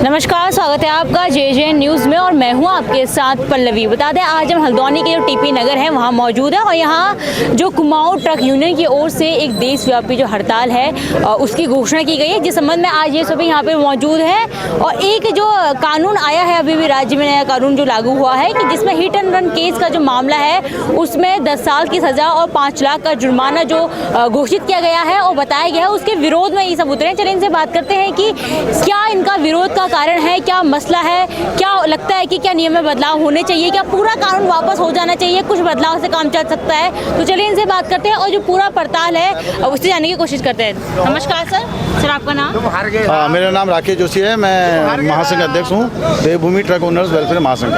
नमस्कार, स्वागत है आपका जे न्यूज़ में और मैं हूं आपके साथ पल्लवी। बता दें आज हम हल्द्वानी के जो टीपी नगर है वहां मौजूद है और यहां जो कुमाऊं ट्रक यूनियन की ओर से एक देशव्यापी जो हड़ताल है उसकी घोषणा की गई है, जिस संबंध में आज ये सभी यहां पे मौजूद है। और एक जो कानून आया है, अभी भी राज्य में नया कानून जो लागू हुआ है कि जिसमें हिट एंड रन केस का जो मामला है उसमें 10 साल की सज़ा और 5 लाख का जुर्माना जो घोषित किया गया है और बताया गया है, उसके विरोध में ये सब उतरे। चलिए इनसे बात करते हैं कि क्या इनका विरोध का कारण है, क्या मसला है, क्या लगता है कि क्या नियम में बदलाव होने चाहिए, क्या पूरा कानून वापस हो जाना चाहिए, कुछ बदलाव से काम चल सकता है। तो चलिए इनसे बात करते हैं और जो पूरा पड़ताल है उससे जानने की कोशिश करते हैं। नमस्कार सर, आपका नाम? मेरा नाम राकेश जोशी है, मैं महासंघ अध्यक्ष हूँ, देवभूमि ट्रक ओनर्स वेलफेयर महासंघ।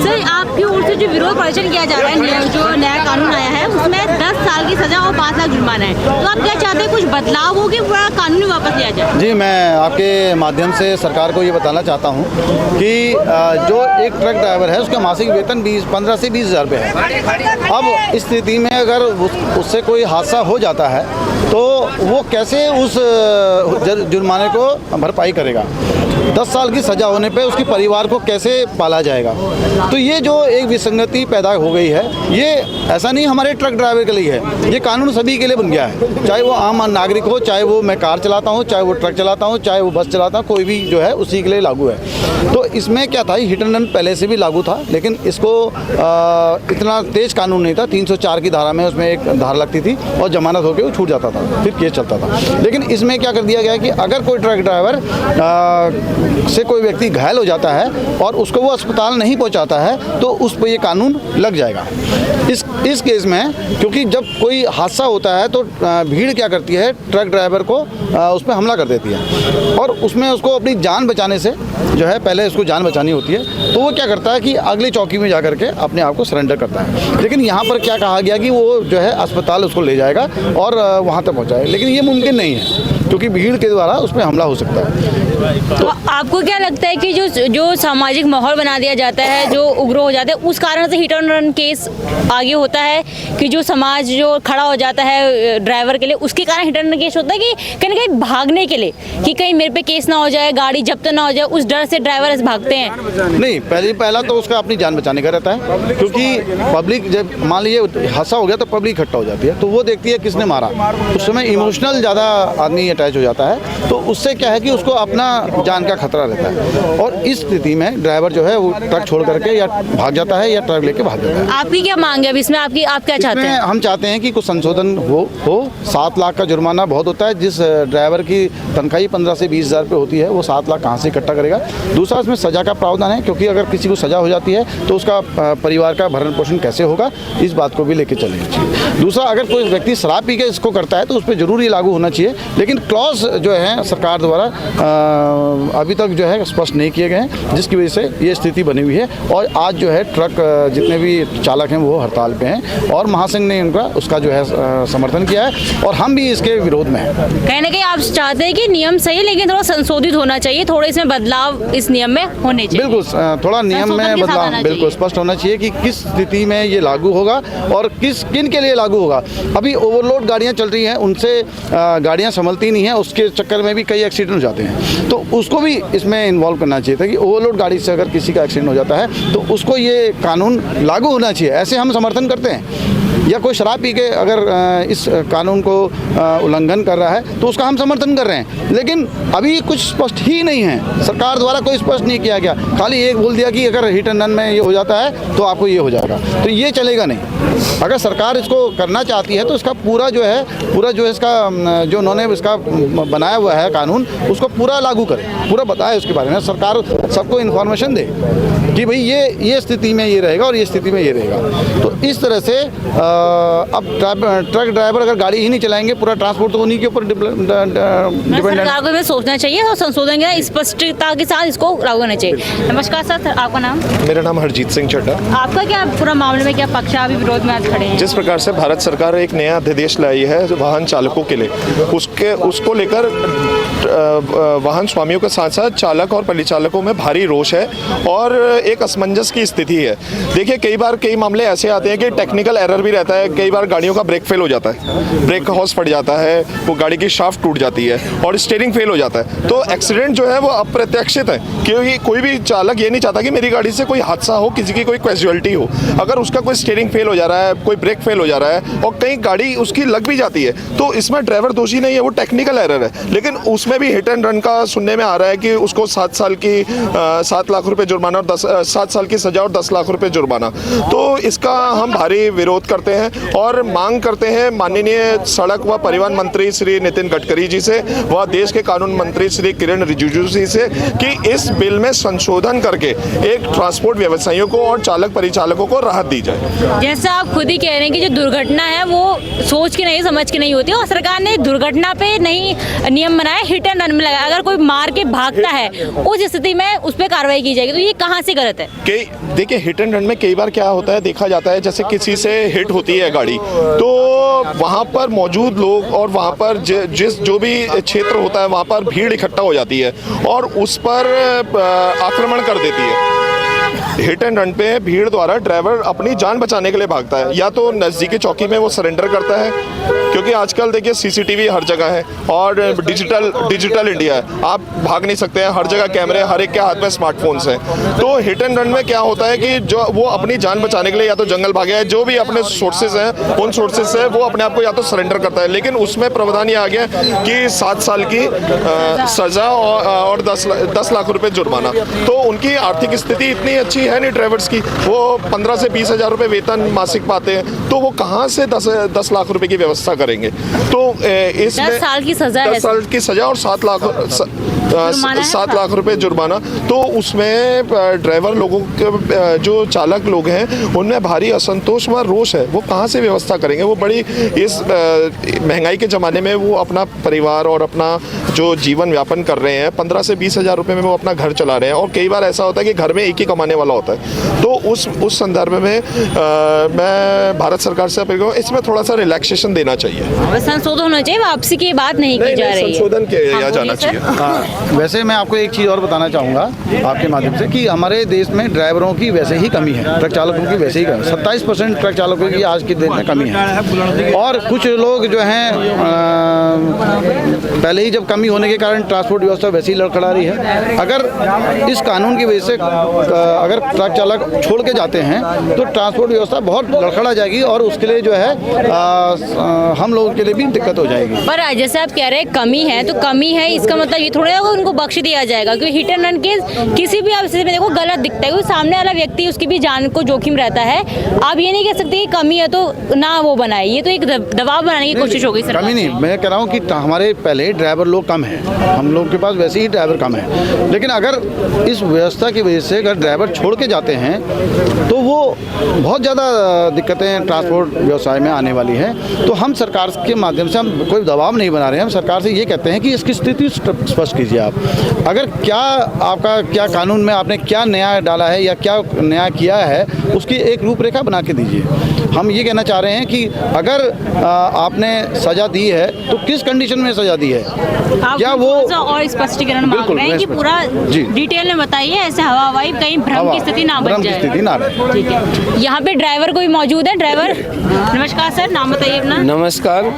सर आपकी ओर से जो विरोध प्रदर्शन किया जा रहा है, जो नया कानून आया है उसमें 10 साल की सजा और 5 लाख जुर्माना है, तो आप क्या चाहते हैं, कुछ बदलाव हो कि पूरा कानून वापस लिया जाए? जी, मैं आपके माध्यम से सरकार को ये बताना चाहता हूँ कि जो एक ट्रक ड्राइवर है उसका मासिक वेतन 15 से 20 हज़ार रुपये है। अब इस स्थिति में अगर उससे कोई हादसा हो जाता है तो वो कैसे उस जुर्माने को भरपाई करेगा? 10 साल की सज़ा होने पे उसके परिवार को कैसे पाला जाएगा? तो ये जो एक विसंगति पैदा हो गई है, ये ऐसा नहीं हमारे ट्रक ड्राइवर के लिए है, ये कानून सभी के लिए बन गया है, चाहे वो आम नागरिक हो, चाहे वो मैं कार चलाता हूँ, चाहे वो ट्रक चलाता हूँ, चाहे वो बस चलाता हूँ, कोई भी जो है उसी के लिए लागू है। तो इसमें क्या था, हिट एंड रन पहले से भी लागू था, लेकिन इसको इतना तेज कानून नहीं था। 304 की धारा में उसमें एक धारा लगती थी और जमानत होकर वो छूट जाता था, फिर केस चलता था। लेकिन इसमें क्या कर दिया गया कि अगर कोई ट्रक ड्राइवर से कोई व्यक्ति घायल हो जाता है और उसको वो अस्पताल नहीं पहुंचाता है तो उस पर ये कानून लग जाएगा। इस केस में क्योंकि जब कोई हादसा होता है तो भीड़ क्या करती है, ट्रक ड्राइवर को उस पर हमला कर देती है और उसमें उसको अपनी जान बचाने से जो है, पहले उसको जान बचानी होती है, तो वो क्या करता है कि अगली चौकी में जा करके अपने आप को सरेंडर करता है। लेकिन यहाँ पर क्या कहा गया कि वो जो है अस्पताल उसको ले जाएगा और वहाँ तक पहुँचाएगा, लेकिन ये मुमकिन नहीं है क्योंकि भीड़ के द्वारा उस पर हमला हो सकता है। तो आपको क्या लगता है कि जो सामाजिक माहौल बना दिया जाता है, जो उग्र हो जाता है, उस कारण से हिट एंड रन केस आगे होता है कि जो समाज जो खड़ा हो जाता है ड्राइवर के लिए, उसके कारण हिट एंड रन केस होता है कि कहीं ना कहीं भागने के लिए कि कहीं मेरे पे केस ना हो जाए, गाड़ी जब्त ना हो जाए, उस डर से ड्राइवर भागते हैं? नहीं, पहला तो उसका अपनी जान बचाने का रहता है, क्योंकि पब्लिक जब मान लीजिए हादसा हो गया तो पब्लिक इकट्ठा हो जाती है, तो वो देखती है किसने मारा, उस समय इमोशनल ज़्यादा आदमी अटैच हो जाता है, तो उससे क्या है कि उसको अपना जान का खतरा रहता है और इस स्थिति में ड्राइवर जो है वो ट्रक छोड़ करके या भाग जाता है या ट्रक लेके भाग जाता है। आपकी क्या मांग है इसमें? आप क्या चाहते हैं? हम चाहते हैं कि कुछ संशोधन हो। 7 लाख का जुर्माना बहुत होता है। जिस ड्राइवर की तनख्वाही 15 से 20 हज़ार रुपये होती है, वो 7 लाख कहाँ से इकट्ठा करेगा? दूसरा, इसमें सज़ा का प्रावधान है, क्योंकि अगर किसी को सज़ा हो जाती है तो उसका परिवार का भरण पोषण कैसे होगा, इस बात को भी लेके चलना चाहिए। दूसरा, अगर कोई व्यक्ति शराब पी के इसको करता है तो उस पर जरूर ही लागू होना चाहिए, लेकिन क्लॉज जो है सरकार द्वारा अभी तक जो है स्पष्ट नहीं किए गए हैं, जिसकी वजह से ये स्थिति बनी हुई है। और आज जो है ट्रक जितने भी चालक हैं वो हड़ताल पे हैं और महासंघ ने उनका उसका जो है समर्थन किया है और हम भी इसके विरोध में हैं। कहीं ना कहीं आप चाहते हैं कि नियम सही, लेकिन थोड़ा संशोधित होना चाहिए, थोड़े इसमें बदलाव इस नियम में होने चाहिए। बिल्कुल, थोड़ा नियम में बदलाव बिल्कुल स्पष्ट होना चाहिए कि किस स्थिति में ये लागू होगा और किन के लिए लागू होगा। अभी ओवरलोड गाड़ियाँ चल रही हैं, उनसे गाड़ियाँ संभलती नहीं हैं, उसके चक्कर में भी कई एक्सीडेंट हो जाते हैं, तो उसको भी इसमें इन्वॉल्व करना चाहिए था कि ओवरलोड गाड़ी से अगर किसी का एक्सीडेंट हो जाता है तो उसको ये कानून लागू होना चाहिए। ऐसे हम समर्थन करते हैं। या कोई शराब पी के अगर इस कानून को उल्लंघन कर रहा है तो उसका हम समर्थन कर रहे हैं, लेकिन अभी कुछ स्पष्ट ही नहीं है, सरकार द्वारा कोई स्पष्ट नहीं किया गया। खाली एक बोल दिया कि अगर हिट एंड रन में ये हो जाता है तो आपको ये हो जाएगा, तो ये चलेगा नहीं। अगर सरकार इसको करना चाहती है तो इसका पूरा जो है इसका जो उन्होंने इसका बनाया हुआ है कानून, उसको पूरा लागू करे, पूरा बताए उसके बारे में, सरकार सबको इन्फॉर्मेशन दे कि भाई ये स्थिति में ये रहेगा और ये स्थिति में ये रहेगा। तो इस तरह से अब ट्रक ड्राइवर अगर गाड़ी ही नहीं चलाएंगे, पूरा ट्रांसपोर्ट तो उन्हीं के ऊपर डिपेंडेंट है। सरकार को सोचना चाहिए और संशोधन के स्पष्टता के साथ इसको लागू होना चाहिए। नमस्कार सर, आपका नाम? मेरा नाम हरजीत सिंह चड्ढा। आपका क्या पूरा मामले में क्या पक्ष है? अभी विरोध में आज खड़े हैं। जिस प्रकार से भारत सरकार एक नया अध्यादेश लाई है जो वाहन चालकों के लिए, उसको लेकर वाहन स्वामियों के साथ साथ चालक और परिचालकों में भारी रोष है और एक असमंजस की स्थिति है। देखिए, कई मामले ऐसे आते हैं कि टेक्निकल एरर भी रहता है। कई बार गाड़ियों का ब्रेक फेल हो जाता है, ब्रेक हॉर्स फट जाता है, वो गाड़ी की शाफ्ट टूट जाती है और स्टीयरिंग फेल हो जाता है। तो एक्सीडेंट जो है वो अप्रत्याशित है, क्योंकि कोई भी चालक ये नहीं चाहता कि मेरी गाड़ी से कोई हादसा हो, किसी की कोई कैजुअलिटी हो। अगर उसका कोई स्टीयरिंग फेल हो जा रहा है, कोई ब्रेक फेल हो जा रहा है और कहीं गाड़ी उसकी लग भी जाती है, तो इसमें ड्राइवर दोषी नहीं है, वो टेक्निकल एरर है। लेकिन उसमें भी हिट एंड रन का सुनने में आ रहा है कि उसको 7 लाख रुपए जुर्माना और 7 साल की सजा और 10 लाख रुपए जुर्माना। तो इसका हम भारी विरोध करते हैं और मांग करते हैं माननीय सड़क व परिवहन मंत्री श्री नितिन गडकरी जी से व देश के कानून मंत्री श्री किरण रिजिजू जी से कि इस बिल में संशोधन करके एक ट्रांसपोर्ट व्यवसायियों को और चालक परिचालकों को राहत दी जाए। जैसा आप खुद ही कह रहे हैं कि जो दुर्घटना है वो सोच के नहीं समझ के नहीं होती और सरकार ने दुर्घटना पे नहीं नियम बनाया, हिट एंड रन में लगाया। अगर कोई मार के भागता है उस स्थिति में उस पर कार्रवाई की जाएगी, तो ये कहाँ से गलत है? देखिए, हिट एंड रन में कई बार क्या होता है, देखा जाता है जैसे किसी से हिट होती है गाड़ी, तो वहाँ पर मौजूद लोग और वहाँ पर जो भी क्षेत्र होता है वहाँ पर भीड़ इकट्ठा हो जाती है और उस पर आक्रमण कर देती है। हिट एंड रन पे भीड़ द्वारा ड्राइवर अपनी जान बचाने के लिए भागता है, या तो नज़दीकी चौकी में वो सरेंडर करता है, क्योंकि आजकल देखिए सीसीटीवी हर जगह है और डिजिटल इंडिया है, आप भाग नहीं सकते हैं, हर जगह कैमरे, हर एक के हाथ में स्मार्टफोन्स हैं। तो हिट एंड रन में क्या होता है कि जो वो अपनी जान बचाने के लिए या तो जंगल भागे है, जो भी अपने सोर्सेज हैं उन सोर्सेज से वो अपने आप को या तो सरेंडर करता है। लेकिन उसमें प्रावधान ये आ गया कि 7 साल की सज़ा और 10 लाख रुपये जुर्माना। तो उनकी आर्थिक स्थिति इतनी अच्छी है नहीं ड्राइवर्स की, वो 15 से 20 हज़ार रुपये वेतन मासिक पाते हैं, तो वो कहाँ से 10 लाख रुपए की व्यवस्था करेंगे? तो इसमें 10 साल की सजा है, 10 साल की सजा और 7 लाख रुपए जुर्माना। तो उसमें ड्राइवर लोगों के जो चालक लोग हैं उनमें भारी असंतोष व रोष है। वो कहाँ से व्यवस्था करेंगे? वो बड़ी इस महंगाई के ज़माने में वो अपना परिवार और अपना जो जीवन यापन कर रहे हैं, 15 से 20 हज़ार रुपये में वो अपना घर चला रहे हैं और कई बार ऐसा होता है कि घर में एक ही कमाने वाला होता है। तो उस संदर्भ में मैं भारत सरकार से अपील करूँ, इसमें थोड़ा सा रिलैक्सेशन देना चाहिए, संशोधन होना चाहिए, वापसी की बात नहीं की जा रही है, संशोधन किया जाना चाहिए। वैसे मैं आपको एक चीज़ और बताना चाहूँगा आपके माध्यम से कि हमारे देश में ड्राइवरों की वैसे ही कमी है, ट्रक चालकों की वैसे ही कमी, 27% ट्रक चालकों की आज के दिन में कमी है। और कुछ लोग जो हैं पहले ही जब कमी होने के कारण ट्रांसपोर्ट व्यवस्था वैसे ही लड़खड़ा रही है। अगर इस कानून की वजह से अगर ट्रक चालक छोड़ के जाते हैं तो ट्रांसपोर्ट व्यवस्था बहुत लड़खड़ा जाएगी और उसके लिए जो है हम लोगों के लिए भी दिक्कत हो जाएगी। पर जैसे आप कह रहे हैं कमी है, तो कमी है इसका मतलब ये थोड़ा ना उनको बख्श दिया जाएगा, क्योंकि हिट एंड रन केस किसी भी स्थिति में देखो गलत दिखता है, क्योंकि सामने वाला व्यक्ति उसकी भी जान को जोखिम रहता है। आप ये नहीं कह सकते कि कमी है तो ना वो बनाए, ये तो एक दबाव बनाने की कोशिश होगी सरकार। कमी नहीं, मैं कह रहा हूँ कि हमारे पहले ड्राइवर लोग कम हैं, हम लोग के पास वैसे ही ड्राइवर कम है, लेकिन अगर इस व्यवस्था की वजह से अगर ड्राइवर छोड़ के जाते हैं तो वो बहुत ज़्यादा दिक्कतें ट्रांसपोर्ट व्यवसाय में आने वाली हैं। तो हम सरकार के माध्यम से हम कोई दबाव नहीं बना रहे हैं, हम सरकार से ये कहते हैं कि इसकी स्थिति स्पष्ट कीजिए आप। अगर क्या कानून में आपने क्या नया डाला है या क्या नया किया है उसकी एक रूपरेखा बना के दीजिए। हम ये कहना चाह रहे हैं कि अगर आपने सज़ा दी है तो किस कंडीशन में सज़ा दी है, क्या वो और स्पष्टीकरण मांग रहे हैं कि पूरा डिटेल में बताइए, ऐसे हवाई कहीं भ्रम की स्थिति ना बन जाए। ठीक है, यहाँ पे ड्राइवर कोई मौजूद है। ड्राइवर नमस्कार सर, नाम बताइए अपना। नमस्कार,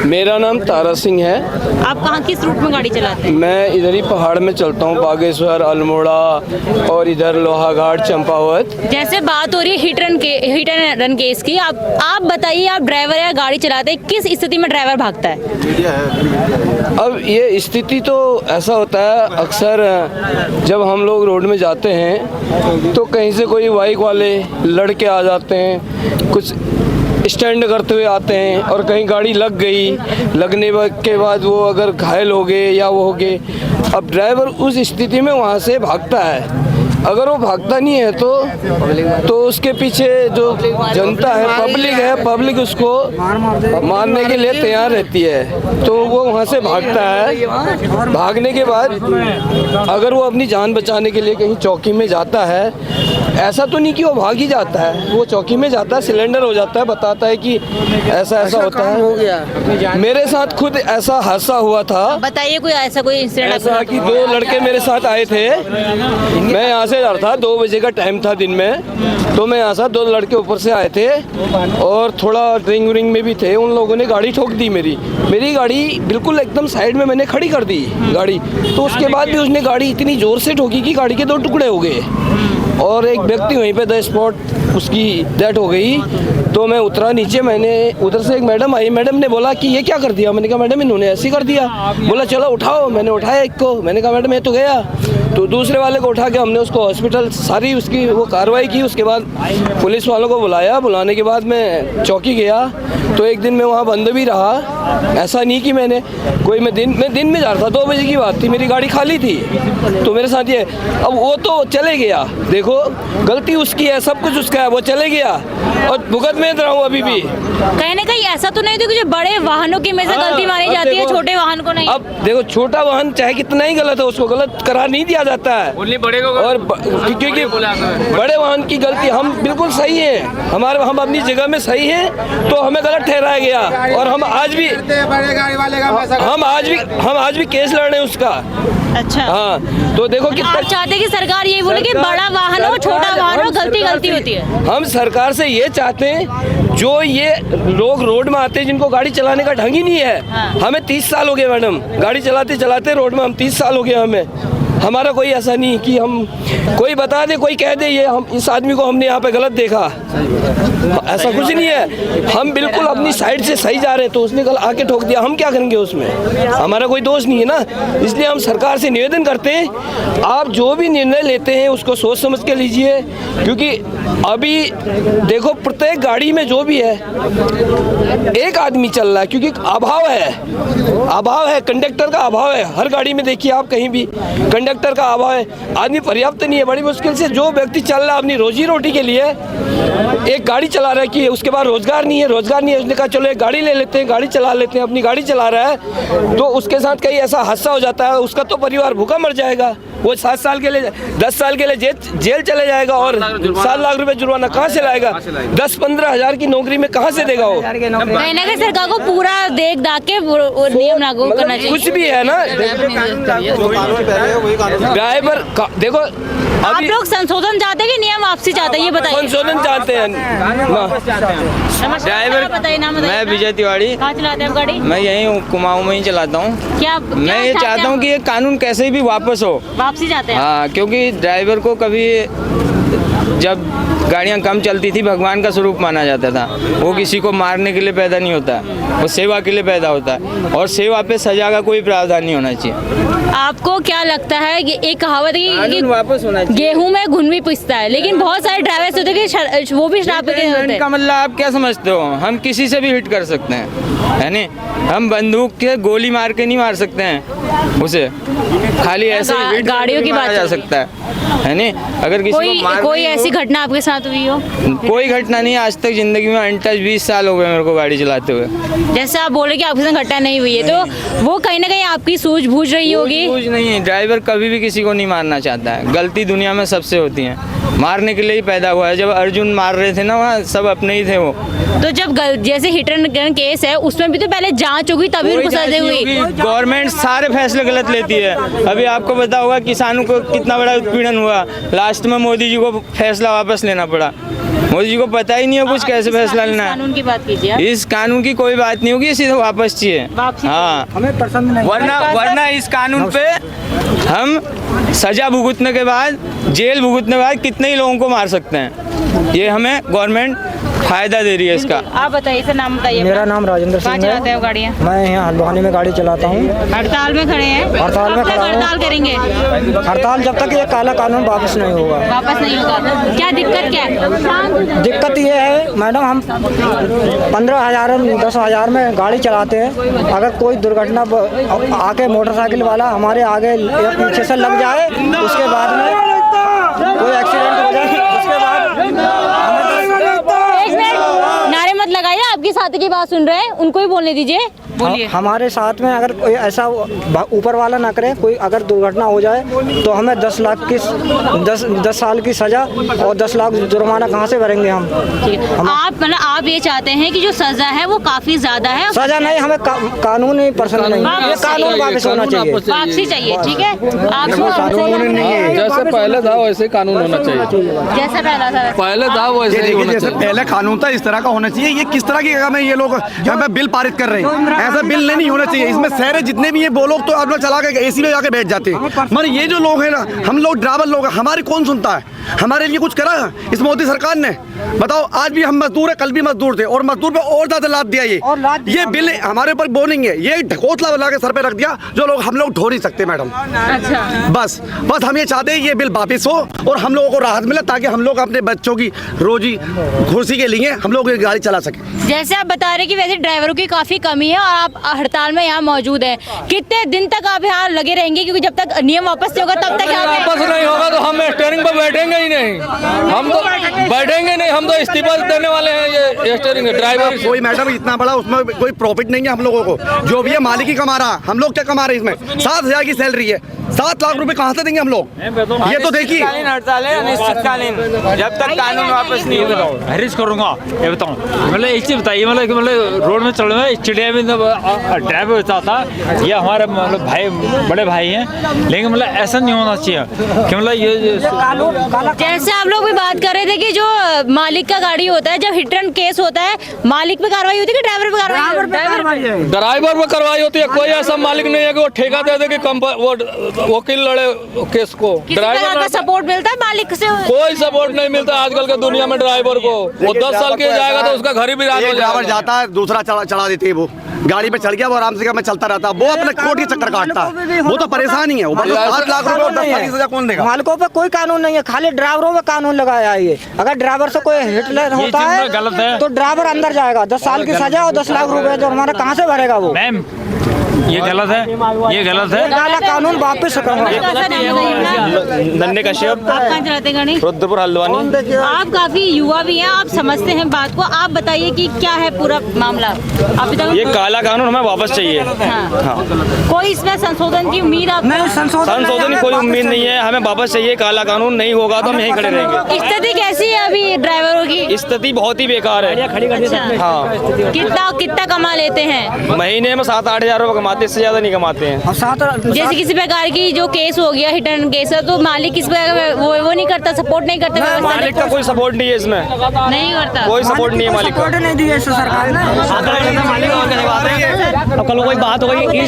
मेरा नाम तारा सिंह है। आप कहाँ किस रूट में गाड़ी चलाते हैं? मैं इधर ही पहाड़ में चलता हूँ, बागेश्वर, अल्मोड़ा और इधर लोहाघाट, चंपावत। जैसे बात हो रही है हिट एंड रन केस की, आप बताइए, आप ड्राइवर या गाड़ी चलाते हैं, किस स्थिति में ड्राइवर भागता है? अब ये स्थिति तो ऐसा होता है, अक्सर जब हम लोग रोड में जाते हैं तो कहीं से कोई बाइक वाले लड़के आ जाते हैं, कुछ स्टैंड करते हुए आते हैं और कहीं गाड़ी लग गई, लगने के बाद वो अगर घायल हो गए या वो हो गए, अब ड्राइवर उस स्थिति में वहाँ से भागता है। अगर वो भागता नहीं है तो उसके पीछे जो जनता है, पब्लिक उसको मारने के लिए तैयार रहती है। तो वो वहाँ से भागता है। भागने के बाद अगर वो अपनी जान बचाने के लिए कहीं चौकी में जाता है, ऐसा तो नहीं कि वो भाग ही जाता है, वो चौकी में जाता है, सिलेंडर हो जाता है, बताता है कि ऐसा होता है। हो गया मेरे साथ खुद ऐसा हादसा हुआ था। बताइए कोई इंसिडेंट। ऐसा कि 2 लड़के मेरे साथ आए थे, मैं यहाँ से जा रहा था, 2 बजे का टाइम था दिन में, तो मैं यहाँ से 2 लड़के ऊपर से आए थे और थोड़ा ड्रिंक में भी थे। उन लोगों ने गाड़ी ठोक दी मेरी गाड़ी बिल्कुल एकदम साइड में मैंने खड़ी कर दी गाड़ी। तो उसके बाद भी उसने गाड़ी इतनी ज़ोर से ठोकी कि गाड़ी के 2 टुकड़े हो गए और एक व्यक्ति वहीं पे द स्पॉट उसकी डेथ हो गई। तो मैं उतरा नीचे, मैंने उधर से एक मैडम आई, मैडम ने बोला कि ये क्या कर दिया। मैंने कहा मैडम इन्होंने ऐसे कर दिया। बोला चलो उठाओ। मैंने उठाया एक को, मैंने कहा मैडम ये तो गया। तो दूसरे वाले को उठा के हमने उसको हॉस्पिटल सारी उसकी वो कार्रवाई की। उसके बाद पुलिस वालों को बुलाया। बुलाने के बाद मैं चौकी गया तो एक दिन मैं वहाँ बंद भी रहा। ऐसा नहीं कि मैं दिन में जा रहा था, 2 बजे की बात थी, मेरी गाड़ी खाली थी। तो मेरे साथ ये, अब वो तो चले गया, देखो गलती उसकी है, सब कुछ उसका है, वो चले गया और भुगत में रहा हूँ अभी भी। कहीं ना कहीं ऐसा तो नहीं था कि जो बड़े वाहनों की में से गलती मानी जाती है, छोटे वाहन को नहीं। अब देखो छोटा वाहन चाहे कितना ही गलत है, उसको गलत करार नहीं दिया जाता है। और क्योंकि बड़े वाहन की गलती, हम बिल्कुल सही हैं, हम अपनी जगह में सही हैं, तो हमें गलत ठहराया गया। और हम आज भी केस लड़ रहे हैं उसका। अच्छा हाँ, तो देखो कि आप चाहते हैं कि सरकार ये बोले कि बड़ा वाहन हो छोटा वाहन हो, गलती होती है। हम सरकार से ये चाहते हैं, जो ये लोग रोड में आते हैं जिनको गाड़ी चलाने का ढंग ही नहीं है। हाँ। हमें 30 साल हो गए मैडम, गाड़ी चलाते रोड में हम 30 साल हो गए हमें। हमारा कोई ऐसा नहीं कि हम कोई बता दे, कोई कह दे ये हम इस आदमी को हमने यहाँ पे गलत देखा, ऐसा कुछ नहीं है। हम बिल्कुल अपनी साइड से सही जा रहे हैं, तो उसने कल आके ठोक दिया, हम क्या करेंगे उसमें? हमारा कोई दोष नहीं है ना। इसलिए हम सरकार से निवेदन करते हैं, आप जो भी निर्णय लेते हैं उसको सोच समझ के लीजिए। क्योंकि अभी देखो प्रत्येक गाड़ी में जो भी है एक आदमी चल रहा है, क्योंकि अभाव है, कंडक्टर का अभाव है। हर गाड़ी में देखिए आप, कहीं भी कंडक्टर का अभाव है, आदमी पर्याप्त नहीं है। बड़ी मुश्किल से जो व्यक्ति चल रहा है अपनी रोजी रोटी के लिए, एक गाड़ी चला रहा है कि उसके बाद रोजगार नहीं है, उसने कहा चलो एक गाड़ी ले लेते हैं, गाड़ी चला लेते हैं, अपनी गाड़ी चला रहा है, तो उसके साथ कहीं ऐसा हादसा हो जाता है, उसका तो परिवार भूखा मर जाएगा। वो 7 साल के लिए 10 साल के लिए जेल चले जाएगा और 7 लाख रुपए जुर्माना कहाँ से लाएगा? 10-15 हज़ार की नौकरी में कहाँ से देगा वो? कहीं ना कहीं सरकार को पूरा देख दाख के नियम लागू करना चाहिए। कुछ भी है ना, ड्राइवर देखो आप लोग संशोधन चाहते हैं कि नियम वापसी चाहते हैं, ये बताइए। संशोधन चाहते हैं। ड्राइवर बताइए, नाम बताइए। मैं विजय तिवारी। कहाँ चलाते हैं आप गाड़ी? मैं यहीं हूँ, कुमाऊँ में ही चलाता हूँ। क्या मैं ये चाहता हूँ कि ये कानून कैसे भी वापस हो। वापसी चाहते हैं? हाँ, क्योंकि ड्राइवर को कभी जब गाड़ियाँ कम चलती थी भगवान का स्वरूप माना जाता था। वो किसी को मारने के लिए पैदा नहीं होता, वो सेवा के लिए पैदा होता है, और सेवा पे सजा का कोई प्रावधान नहीं होना चाहिए। आपको क्या लगता है कि एक कहावत है कि वापस होना चाहिए। गेहूं में घुन भी पिसता है, लेकिन बहुत सारे ड्राइवर्स होते हैं कि वो भी शराब पीते होते हैं। का मतलब आप क्या समझते हो? हम किसी से भी हिट कर सकते हैं, है नहीं? हम बंदूक के गोली मार के नहीं मार सकते हैं उसे, खाली ऐसे हिट गाड़ियों की बात जा सकता है नहीं? अगर किसी को कोई ऐसी घटना आपके साथ हुई हो? कोई घटना नहीं आज तक जिंदगी में। अनटच 20 साल हो गए मेरे को गाड़ी चलाते हुए। जैसे आप बोले कि आपके साथ घटना नहीं हुई है, तो वो कहीं ना कहीं आपकी सूझबूझ रही होगी। कुछ नहीं, ड्राइवर कभी भी किसी को नहीं मारना चाहता है। गलती दुनिया में सबसे होती है, मारने के लिए ही पैदा हुआ है। जब अर्जुन मार रहे थे ना, वहाँ सब अपने ही थे वो। तो जब जैसे हिट एंड रन केस है, उसमें भी तो पहले जांच होगी तभी उनको सजा हुई। गवर्नमेंट सारे फैसले गलत लेती है। अभी आपको पता होगा किसानों को कितना बड़ा उत्पीड़न हुआ, लास्ट में मोदी जी को फैसला वापस लेना पड़ा। मोदी जी को पता ही नहीं है कुछ कैसे फैसला लेना है। कानून की बात कीजिए। इस कानून की कोई बात नहीं होगी, सीधे वापस चाहिए। हाँ, हमें पसंद नहीं। वरना इस कानून पे हम सजा भुगतने के बाद, जेल भुगतने के बाद कितने ही लोगों को मार सकते हैं। ये हमें गवर्नमेंट फायदा दे रही है इसका। आप बताइए सर, नाम बताइए। मेरा नाम राजेंद्र सिंह है। चलाते हैं गाड़ियाँ? मैं यहाँ हल्द्वानी में गाड़ी चलाता हूँ। हड़ताल में खड़े हैं? हड़ताल में खड़ा हूँ। हड़ताल करेंगे? हड़ताल जब तक ये काला कानून वापस नहीं होगा। वापस नहीं होगा? क्या दिक्कत क्या है? दिक्कत ये है मैडम, हम 15,000 10,000 में गाड़ी चलाते हैं। अगर कोई दुर्घटना आके मोटरसाइकिल वाला हमारे आगे या पीछे से लग जाए, उसके बाद में कोई एक्सीडेंट हो जाए उसके बाद एक मिनट, नारे मत लगाइए, आपके साथी की बात सुन रहे हैं, उनको ही बोलने दीजिए, बोलिए। हमारे साथ में अगर कोई ऐसा ऊपर वाला ना करे, कोई अगर दुर्घटना हो जाए तो हमें 10 लाख की 10 साल की सजा और 10 लाख जुर्माना कहाँ से भरेंगे हम? आप मतलब आप ये चाहते हैं कि जो सजा है वो काफी ज्यादा है, सजा नहीं, हमें कानून ही पसंद नहीं, ये कानून वापस होना चाहिए, वापसी चाहिए, ठीक है? आपको जैसे पहले था वैसे कानून होना चाहिए, जैसा पहला था पहले था वैसे ही होना जैसे चाहिए। पहले कानून था इस तरह का होना चाहिए। ये किस तरह की हमें ये लोग यहाँ पे बिल पारित कर रहे हैं, ऐसा बिल नहीं होना चाहिए। इसमें शहर जितने भी ये वो लोग तो अपना चला के एसी में जाके बैठ जाते हैं, मगर ये जो लोग हैं ना, हम लोग ड्राइवर लोग हैं, हमारी कौन सुनता है? हमारे लिए कुछ करा है इस मोदी सरकार ने? बताओ, आज भी हम मजदूर है, कल भी मजदूर थे, और मजदूर पे और ज्यादा लाभ दिया ये बिल हमारे ऊपर बोनिंग है, ये ढकोसला बना के सर पे रख दिया, जो लोग हम लोग ढो नहीं सकते मैडम। अच्छा, बस हम ये चाहते हैं ये बिल वापिस हो और हम लोगों को राहत मिले, ताकि हम लोग अपने बच्चों की रोजी खुशी के लिए हम लोग ये गाड़ी चला सकें। जैसे आप बता रहे कि वैसे ड्राइवरों की काफी कमी है और आप हड़ताल में यहाँ मौजूद हैं, कितने दिन तक आप यहाँ लगे रहेंगे? क्योंकि जब तक नियम वापस नहीं होगा तब तक यहाँ पे वापस नहीं होगा तो हम स्टीयरिंग पर बैठेंगे ही नहीं, हम तो बैठेंगे नहीं, हम तो इस्तीफा देने वाले हैं। ये स्टीयरिंग ड्राइवर कोई मैडम इतना बड़ा उसमें कोई प्रॉफिट नहीं है हम लोगों को, जो भी है मालिक ही कमा रहा, हम लोग क्या कमा रहे हैं इसमें? 7,000 की सैलरी है, 7 लाख रुपए कहाँ से देंगे हम लोग? ये तो देखिए, हड़ताल है अनिश्चितकालीन, जब तक कानून वापस नहीं होगा। हैरिस करूँगा, ये बताऊँ, मतलब एक चीज़ बताइए, मतलब रोड में चल रहे चिड़िया में ड्राइवर होता था, ये हमारे मतलब भाई, बड़े भाई हैं, लेकिन मतलब ऐसा नहीं होना चाहिए कि मतलब ये जैसे आप लोग भी बात कर रहे थे कि जो मालिक का गाड़ी होता है, जब हिट एंड केस होता है, मालिक पे कार्रवाई होती है कि ड्राइवर पे कार्रवाई होती है? ड्राइवर पर कार्रवाई होती है। कोई ऐसा मालिक नहीं है कि वो ठेका दे दे कि वो वकील लड़े केस को। किसी प्रकार का सपोर्ट मिलता है मालिक से? कोई सपोर्ट नहीं मिलता आजकल के दुनिया में ड्राइवर को। वो 10 साल के जाएगा तो उसका घर ही भी रात हो ड्राइवर जाएगा। जाता है, दूसरा चढ़ा देते हैं, वो गाड़ी पे चढ़ गया, वो आराम से मैं चलता रहता, वो अपने कोर्ट के चक्कर काटता है, वो तो परेशान ही है। वो 7 लाख रुपए और 10 साल की सजा कौन देगा? मालिकों पे कोई कानून नहीं है, खाली ड्राइवरों पे कानून लगाया है ये। अगर ड्राइवर से कोई हिटलर होता है गलत है। तो ड्राइवर अंदर जाएगा, 10 साल की सजा और 10 लाख रुपए जो हमारा कहाँ से भरेगा वो? मैम ये गलत है, ये गलत है। काला कानून वापस नन्हे कश्यप, आप कहाँ चलाते गाड़ी? रुद्रपुर हल्द्वानी। आप काफी युवा भी हैं, आप समझते हैं बात को, आप बताइए कि क्या है पूरा मामला? आप बताइए। ये काला कानून हमें वापस चाहिए। हाँ। कोई इसमें संशोधन की उम्मीद आप? नहीं, संशोधन की कोई उम्मीद नहीं है, हमें वापस चाहिए। काला कानून नहीं होगा तो हम यहीं खड़े रहेंगे। स्थिति कैसी है अभी ड्राइवरों की? स्थिति बहुत ही बेकार है। अच्छा। हाँ, कितना कमा लेते हैं? महीने में 7-8 हजार रुपए कमाते, इससे ज्यादा नहीं कमाते हैं। जैसे किसी प्रकार की जो केस हो गया, हिट एंड केस है, तो मालिक किस प्रकार वो नहीं करता, सपोर्ट नहीं करता? व्यवस्था मालिक का कोई सपोर्ट नहीं है इसमें, नहीं करता, कोई सपोर्ट नहीं है मालिक का। नहीं दिया सरकार ने। अब कल कोई बात हो गई,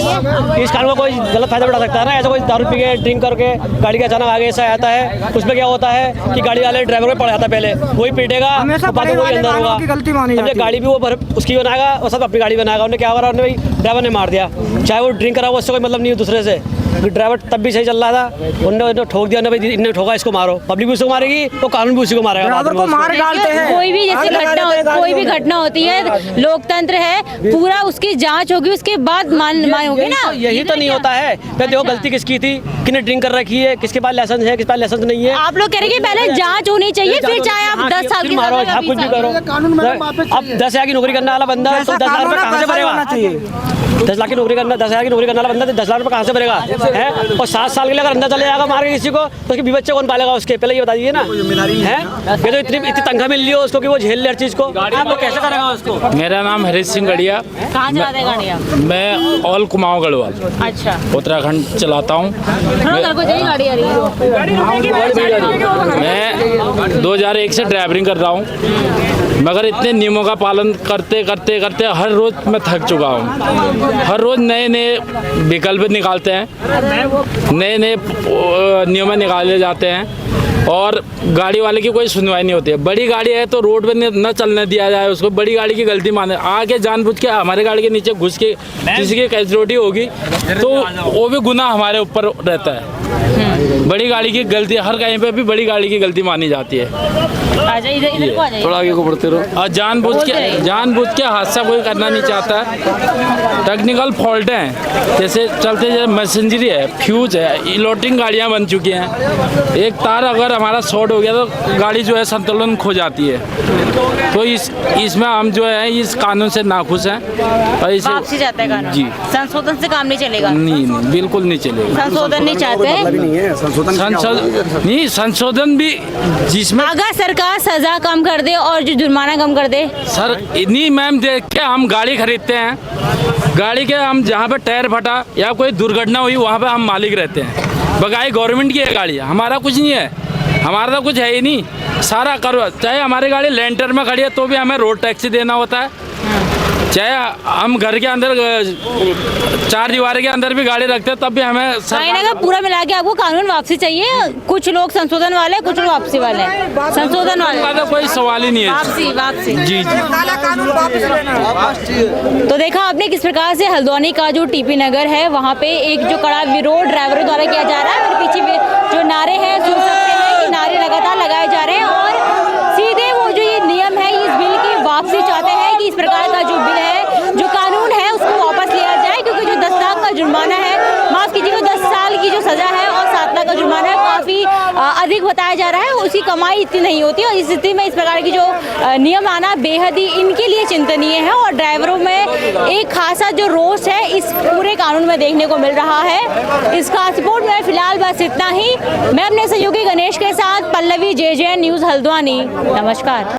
इस कानून का कोई गलत फायदा उठा सकता है ना। ऐसा कोई दारू पी के ड्रिंक करके गाड़ी के अचानक आगे ऐसा आता है, उसमें क्या होता है कि गाड़ी वाले ड्राइवर को पड़ जाता है, पहले वही पीटेगा, बाद में वही अंदर होगा। अब ये गाड़ी भी वो उसकी बनाएगा और सब अपनी गाड़ी बनाएगा। उन्हें क्या हो रहा है, उन्हें ड्राइवर ने मार दिया, चाहे वो ड्रिंक करा, उससे कोई मतलब नहीं है दूसरे से। ड्राइवर तब भी सही चल रहा था, उन्होंने ठोक दिया, इन्हें ठोका, इसको मारो। पब्लिक भी उसको मारेगी तो कानून भी उसी को मारेगा। ड्राइवर को मार डालते हैं। कोई भी जैसे कोई भी घटना होती है, लोकतंत्र है, पूरा उसकी जांच होगी, उसके बाद मान होगी ना। यही तो नहीं होता है। पहले देखो गलती किसकी थी, किसने टैक्सिंग कर रखी है, किसके पास लाइसेंस है, किसके पास लाइसेंस नहीं है। आप लोग कह रहे हैं कि पहले जांच होनी चाहिए, फिर चाहे आप 10 साल की मारो, सजा या आप कुछ 20 भी साल करो। अब 10 हजार की नौकरी करने वाला बंदा तो 10 लाख रुपए कहाँ से भरेगा? 10 लाख की नौकरी करना, 10 हजार की नौकरी करने वाला बंदा 10 लाख रुपए कहाँ से भरेगा है? और 7 साल के लिए अगर अंदर चले जाएगा मार के किसी को, तो उसके बच्चे कौन पालेगा उसके? पहले ये बता दीजिए ना, है? ये तो इतनी तनख्वाह मिल रही है उसको कि वो झेल ले हर चीज को, आप लोग कैसे करेगा उसको? मेरा नाम हरीश सिंह गढ़िया। कहाँ चलाते हैं गाड़ी आप? मैं ऑल कुमाऊं गढ़वाल अच्छा, उत्तराखंड चलाता हूँ। गाड़ी आ रही है। मैं 2001 से ड्राइवरिंग कर रहा हूँ, मगर इतने नियमों का पालन करते करते करते हर रोज़ मैं थक चुका हूँ। हर रोज़ नए नए विकल्प निकालते हैं, नए नए नियम निकाले जाते हैं और गाड़ी वाले की कोई सुनवाई नहीं होती है। बड़ी गाड़ी है तो रोड पे न चलने दिया जाए उसको, बड़ी गाड़ी की गलती माने, आके जानबूझ के हमारे गाड़ी के नीचे घुस के किसी की कैजुअलिटी होगी तो वो भी गुनाह हमारे ऊपर रहता है। बड़ी गाड़ी की गलती हर कहीं पे भी बड़ी गाड़ी की गलती मानी जाती है। अच्छा इधर को आ जाइए। थोड़ा आगे को बढ़ते रहो। और बोलते रहिए। जानबूझ के हादसा कोई करना नहीं चाहता। टेक्निकल फॉल्ट हैं, जैसे चलते जैसे मशीनरी है, फ्यूज है, इलोटिंग गाड़ियाँ बन चुकी हैं। एक तार अगर हमारा शॉर्ट हो गया तो गाड़ी जो है संतुलन खो जाती है। तो इसमें हम जो है इस कानून से नाखुश हैं और इसे वापसी जाता है कानून। जी। संशोधन से काम नहीं चलेगा। नहीं बिल्कुल नहीं चलेगा। संशोधन नहीं चाहते हैं। संशोधन भी जिसमें अगर सरकार सजा कम कर दे और जो जुर्माना कम कर दे। सर इतनी मैम देख के हम गाड़ी खरीदते हैं, गाड़ी के हम जहाँ पे टायर फटा या कोई दुर्घटना हुई वहाँ पे हम मालिक रहते हैं। बगाई गवर्नमेंट की है गाड़ी, हमारा कुछ नहीं है, हमारा तो कुछ है ही नहीं। सारा करो, चाहे हमारी गाड़ी लेंटर में खड़ी है तो भी हमें रोड टैक्स देना होता है, चाहे हम घर के अंदर 4 दीवार के अंदर भी गाड़ी रखते हैं तब भी हमें पूरा मिला के आपको कानून वापसी चाहिए। कुछ लोग संशोधन वाले, कुछ लोग वापसी वाले हैं। संशोधन वाले तो कोई सवाल ही नहीं है। वापसी जी जी। तो देखा आपने किस प्रकार से हल्द्वानी का जो टीपी नगर है वहाँ पे एक जो कड़ा विरोध ड्राइवरों द्वारा किया जा रहा है। मेरे पीछे जो नारे हैं सुन सकते हैं कि नारे लगातार लगाए जा रहे हैं और सीधे वो जो ये नियम है इस बिल की वापसी चाहते हैं कि इस प्रकार का जो बिल है, जो कानून है उसको वापस लिया जाए, क्योंकि जो 10 लाख का जुर्माना है, माफ कीजिएगा 10 साल की जो सजा है और 7 लाख का जुर्माना है, काफी अधिक बताया जा रहा है। उसकी कमाई इतनी नहीं होती और इस स्थिति में इस प्रकार की जो नियम आना बेहद ही इनके लिए चिंतनीय है और ड्राइवरों में एक खासा जो रोष है इस पूरे कानून में देखने को मिल रहा है। इसका रिपोर्ट में फिलहाल बस इतना ही। मैं अपने सहयोगी गणेश के साथ पल्लवी, JJ न्यूज़ हल्द्वानी। नमस्कार।